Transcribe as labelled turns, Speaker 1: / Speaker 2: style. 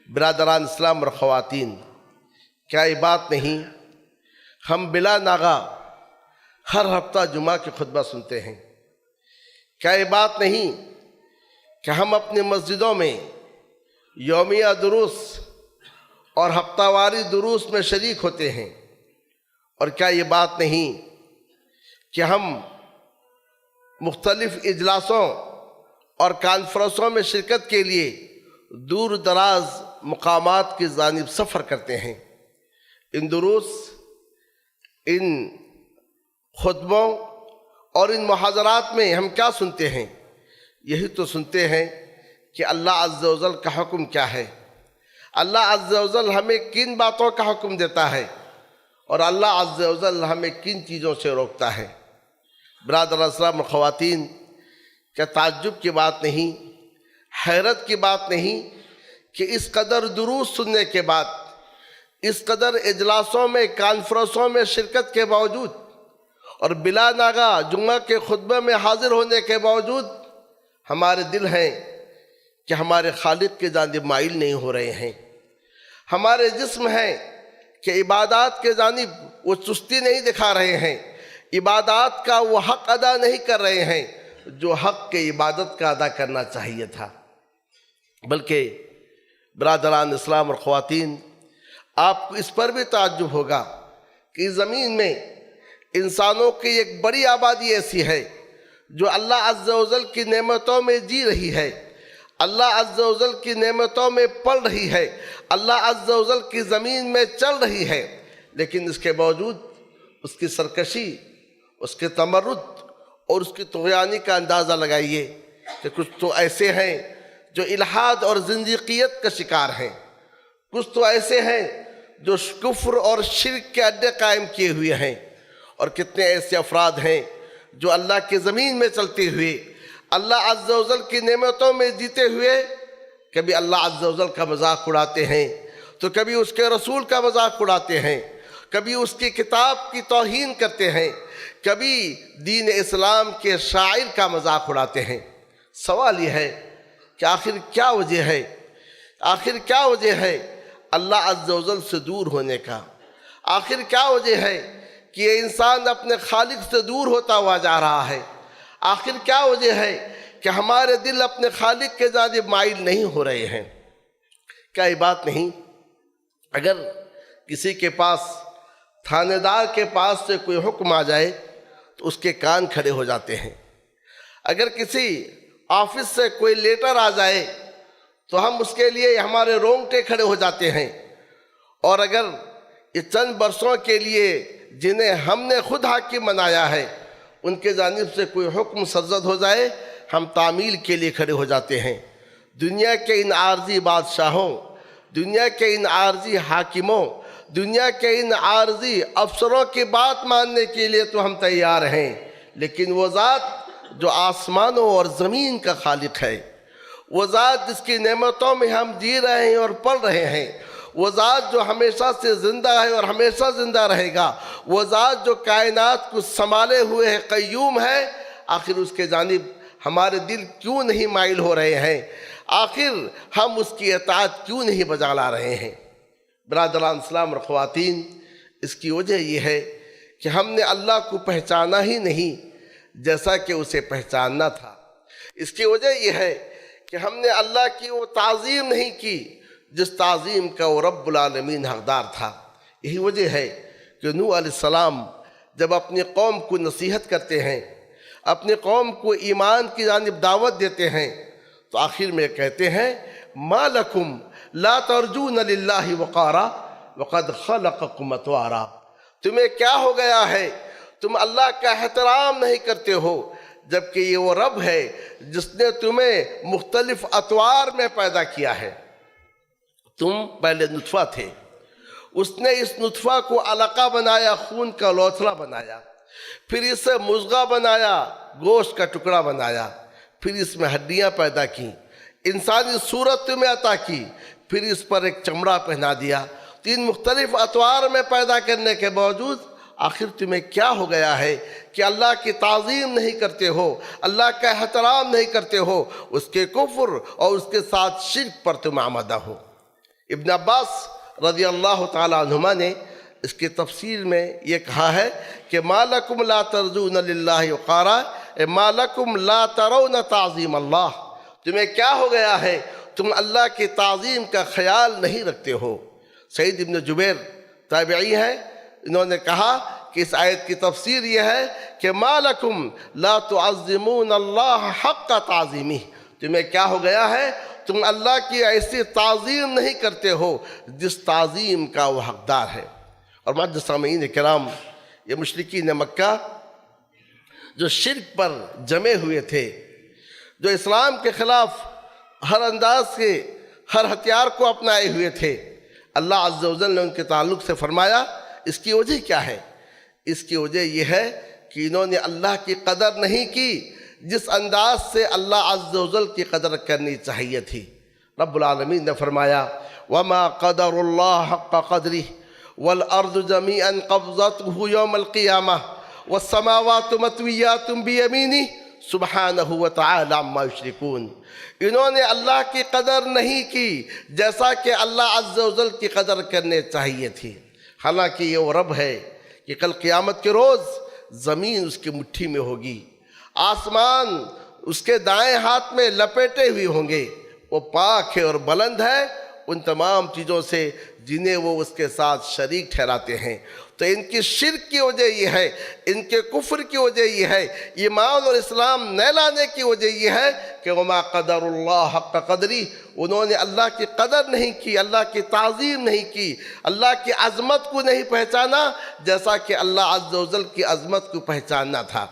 Speaker 1: برادران اسلام اور خواتین، کیا یہ بات نہیں ہم بلا ناغہ ہر ہفتہ جمعہ کی خطبہ سنتے ہیں؟ کیا یہ بات نہیں کہ ہم اپنی مسجدوں میں یومیہ دروس اور ہفتہ واری دروس میں شریک ہوتے ہیں؟ اور کیا یہ بات نہیں کہ ہم مختلف اجلاسوں اور کانفرنسوں میں شرکت کے لیے دور دراز مقامات کی جانب سفر کرتے ہیں؟ ان دروس، ان خطبوں اور ان محاضرات میں ہم کیا سنتے ہیں؟ یہی تو سنتے ہیں کہ اللہ عز و جل کا حکم کیا ہے، اللہ عز و جل ہمیں کن باتوں کا حکم دیتا ہے اور اللہ عز و جل ہمیں کن چیزوں سے روکتا ہے۔ برادر اسلام و خواتین، کیا تعجب کی بات نہیں، حیرت کی بات نہیں کہ اس قدر دروس سننے کے بعد، اس قدر اجلاسوں میں کانفرنسوں میں شرکت کے باوجود اور بلا ناغہ جمعہ کے خطبے میں حاضر ہونے کے باوجود ہمارے دل ہیں کہ ہمارے خالق کی جانب مائل نہیں ہو رہے ہیں، ہمارے جسم ہیں کہ عبادات کے جانب وہ چستی نہیں دکھا رہے ہیں، عبادات کا وہ حق ادا نہیں کر رہے ہیں جو حق کے عبادت کا ادا کرنا چاہیے تھا۔ بلکہ برادران اسلام اور خواتین، آپ کو اس پر بھی تعجب ہوگا کہ زمین میں انسانوں کی ایک بڑی آبادی ایسی ہے جو اللہ عز و جل کی نعمتوں میں جی رہی ہے، اللہ عز و جل کی نعمتوں میں پل رہی ہے، اللہ عز و جل کی زمین میں چل رہی ہے، لیکن اس کے باوجود اس کی سرکشی، اس کے تمرد اور اس کی طغیانی کا اندازہ لگائیے کہ کچھ تو ایسے ہیں جو الحاد اور زندیقیت کا شکار ہیں، کچھ تو ایسے ہیں جو کفر اور شرک کے اڈے قائم کیے ہوئے ہیں، اور کتنے ایسے افراد ہیں جو اللہ کی زمین میں چلتے ہوئے، اللہ عز و جل کی نعمتوں میں جیتے ہوئے کبھی اللہ عز و جل کا مذاق اڑاتے ہیں تو کبھی اس کے رسول کا مذاق اڑاتے ہیں، کبھی اس کی کتاب کی توہین کرتے ہیں، کبھی دین اسلام کے شاعر کا مذاق اڑاتے ہیں۔ سوال یہ ہے کہ آخر کیا وجہ ہے، آخر کیا وجہ ہے اللہ عز و جل سے دور ہونے کا؟ آخر کیا وجہ ہے کہ یہ انسان اپنے خالق سے دور ہوتا ہوا جا رہا ہے؟ آخر کیا وجہ ہے کہ ہمارے دل اپنے خالق کے جانب مائل نہیں ہو رہے ہیں؟ کیا یہ بات نہیں اگر کسی کے پاس، تھانے دار کے پاس سے کوئی حکم آ جائے تو اس کے کان کھڑے ہو جاتے ہیں، اگر کسی آفس سے کوئی لیٹر آ جائے تو ہم اس کے لیے ہمارے رونگٹے کھڑے ہو جاتے ہیں، اور اگر یہ چند برسوں کے لیے جنہیں ہم نے خود حاکم بنایا ہے ان کے جانب سے کوئی حکم سرزد ہو جائے ہم تعمیل کے لیے کھڑے ہو جاتے ہیں۔ دنیا کے ان عارضی بادشاہوں، دنیا کے ان عارضی حاکموں، دنیا کے ان عارضی افسروں کی بات ماننے کے لیے تو ہم تیار ہیں، لیکن وہ ذات جو آسمانوں اور زمین کا خالق ہے، وہ ذات جس کی نعمتوں میں ہم جی رہے ہیں اور پل رہے ہیں، وہ ذات جو ہمیشہ سے زندہ ہے اور ہمیشہ زندہ رہے گا، وہ ذات جو کائنات کو سنبھالے ہوئے ہے، قیوم ہے، آخر اس کے جانب ہمارے دل کیوں نہیں مائل ہو رہے ہیں؟ آخر ہم اس کی اطاعت کیوں نہیں بجا لا رہے ہیں؟ برادران اسلام اور خواتین، اس کی وجہ یہ ہے کہ ہم نے اللہ کو پہچانا ہی نہیں جیسا کہ اسے پہچاننا تھا۔ اس کی وجہ یہ ہے کہ ہم نے اللہ کی وہ تعظیم نہیں کی جس تعظیم کا وہ رب العالمین حقدار تھا۔ یہی وجہ ہے کہ نوح علیہ السلام جب اپنی قوم کو نصیحت کرتے ہیں، اپنی قوم کو ایمان کی جانب دعوت دیتے ہیں، تو آخر میں کہتے ہیں ما لکم لا ترجون للہ وقارا وقد خلقکم اطوارا، تمہیں کیا ہو گیا ہے، تم اللہ کا احترام نہیں کرتے ہو جبکہ یہ وہ رب ہے جس نے تمہیں مختلف اطوار میں پیدا کیا ہے۔ تم پہلے نطفہ تھے، اس نے اس نطفہ کو علقہ بنایا، خون کا لوتھڑا بنایا، پھر اسے مضغہ بنایا، گوشت کا ٹکڑا بنایا، پھر اس میں ہڈیاں پیدا کی، انسانی صورت تمہیں عطا کی، پھر اس پر ایک چمڑا پہنا دیا۔ تین مختلف اطوار میں پیدا کرنے کے باوجود آخر تمہیں کیا ہو گیا ہے کہ اللہ کی تعظیم نہیں کرتے ہو، اللہ کا احترام نہیں کرتے ہو، اس کے کفر اور اس کے ساتھ شرک پر تم آمادہ ہو؟ ابن عباس رضی اللہ تعالیٰ عنہما نے اس کی تفسیر میں یہ کہا ہے کہ ما لکم لا ترجون للہ وقارا، ما لکم لا ترون تعظیم اللہ، تمہیں کیا ہو گیا ہے، تم اللہ کی تعظیم کا خیال نہیں رکھتے ہو۔ سعید ابن جبیر تابعی ہیں، انہوں نے کہا کہ اس آیت کی تفسیر یہ ہے کہ ما لکم لا تعظمون اللہ حق تعظیمہ، تمہیں کیا ہو گیا ہے، تم اللہ کی ایسی تعظیم نہیں کرتے ہو جس تعظیم کا وہ حقدار ہے۔ اور معزز سامعین کرام، یہ مشرکین مکہ جو شرک پر جمے ہوئے تھے، جو اسلام کے خلاف ہر انداز سے ہر ہتھیار کو اپنائے ہوئے تھے، اللہ عز و جل نے ان کے تعلق سے فرمایا اس کی وجہ کیا ہے؟ اس کی وجہ یہ ہے کہ انہوں نے اللہ کی قدر نہیں کی جس انداز سے اللہ عز و جل کی قدر کرنی چاہیے تھی۔ رب العالمین نے فرمایا وَمَا قَدَرُ اللَّهَ حَقَّ قَدْرِهِ وَالْأَرْضُ جَمِيعًا قَبْضَتْهُ يَوْمَ الْقِيَامَةِ وَالسَّمَاوَاتُ مَطْوِيَّاتٌ بِيَمِينِهِ سُبْحَانَهُ وَتَعَالَى عَمَّا يُشْرِكُونَ، انہوں نے اللہ کی قدر نہیں کی جیسا کہ اللہ عز و جل کی قدر کرنے چاہیے تھی، حالانکہ یہ وہ رب ہے کہ کل قیامت کے روز زمین اس کی مٹھی میں ہوگی، آسمان اس کے دائیں ہاتھ میں لپیٹے ہوئے ہوں گے، وہ پاک ہے اور بلند ہے ان تمام چیزوں سے جنہیں وہ اس کے ساتھ شریک ٹھہراتے ہیں۔ تو ان کی شرک کی وجہ یہ ہے، ان کے کفر کی وجہ یہ ہے، ایمان اور اسلام نہ لانے کی وجہ یہ ہے کہ وما قدر اللہ حق قدری، انہوں نے اللہ کی قدر نہیں کی، اللہ کی تعظیم نہیں کی، اللہ کی عظمت کو نہیں پہچانا جیسا کہ اللہ عز و جل کی عظمت کو پہچاننا تھا۔